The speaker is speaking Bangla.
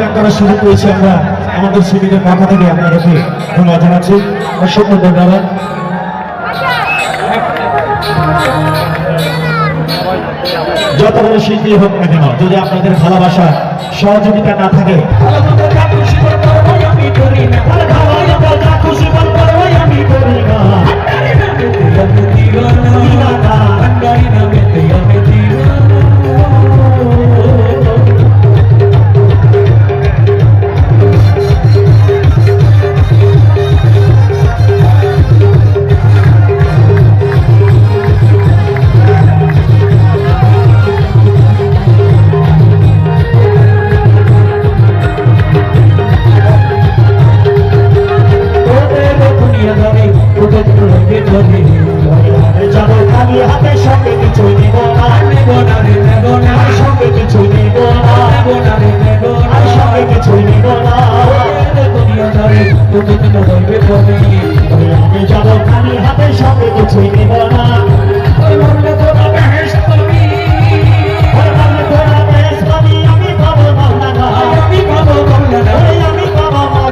গান করার সুযোগ পেয়েছি আমরা আমাদের শিবিরের পক্ষ থেকে আপনাদেরকে ধন্যবাদ জানাচ্ছি। অসংখ্য ধন্যবাদ। যত বড় শিল্পী হোক না কেন, যদি আপনাদের ভালোবাসা সহযোগিতা না থাকে, আমি যাব খালি হাতে, সঙ্গে কিছুই নেব না।